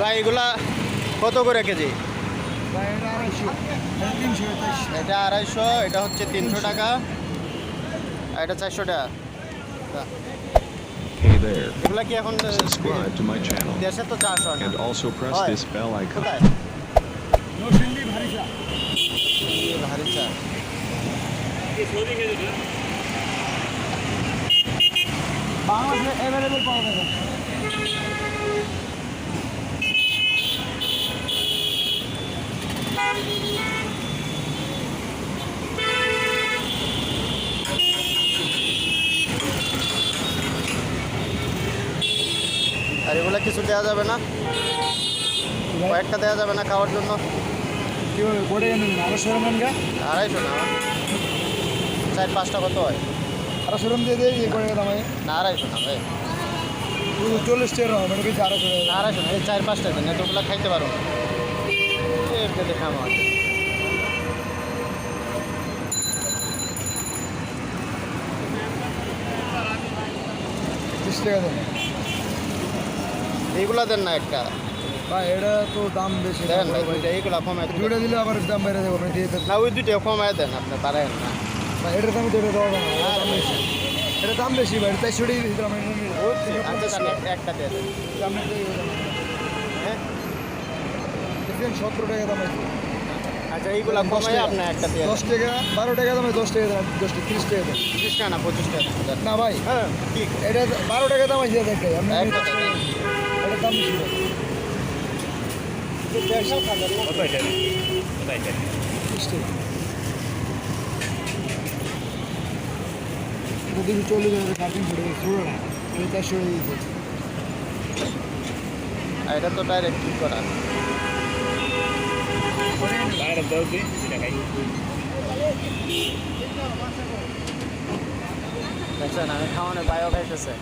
ভাই এগুলা কত করে কেজি? এটা 250, এটা হচ্ছে 300 টাকা, আর এটা 400 টাকা। Hey there. এগুলা কি এখন Subscribe to my channel দেশে তো চাষ হয় না। and also press হয়। this bell icon. কোথায়? ভারী চা। বাংলাদেশে অ্যাভেলেবেল পাওয়া যাবে। আর এগুলা কিছু দেওয়া যাবে না? কয়েকটা দেওয়া যাবে না খাওয়ার জন্য? কীভাবে গোটে নেন? 250 গ্রাম গা 250 না, 4-5টা কত হয়? 250 গ্রাম দিয়ে দেয়, করে দাম হয় না 250 না ভাই, 40 টাকা হবে, এটা বেশি 250 না 250 না, এই 4-5টা দিন, এতগুলো খাইতে পারো না। এর খামো আছে। টাকা দেন এইগুলা দেন না একটা, ভাই, এটা তো দাম বেশি দেন ভাই দুইটা, এইগুলা কমায় দেন। দুটো দিলে আবার দাম বেড়ে যাবে, দিয়ে দেন না ওই দুইটা কমায় দেন, আপনি পারেন না। ভাই। এটার দাম তো এটা দেওয়া যাবে না, দাম বেশি, এটা দাম বেশি ভাই, 400 টাকা দিতে আমি আচ্ছা তাহলে একটা দিয়ে দেন। হ্যাঁ 17 টাকা দাম আছে। আচ্ছা এইগুলা কমায় আপনি একটা দিয়ে 10 টাকা 12 টাকা দামে 10 টাকা দাম, 10 টাকা 30 টাকা দাম 30 টাকা না 25 টাকা দেন। না ভাই, হ্যাঁ ঠিক, এটা 12 টাকা দাম আছে দেখাই আপনি, একটা দেন। এটা দাম বেশি ভাই। স্পেশাল খাবেন না? কত এটা? কত এটা? 30 টাকা এটা দেখি 40 টাকা কাটিং করে পুরো না, এটা 400 টাকা দিতে। আর এটা তো ডাইরেক্ট ঠিক করা। বাইরে দাও কি এটা খাই। দেখছেন আমি খাওয়ানো বায়ো খাইতেছে।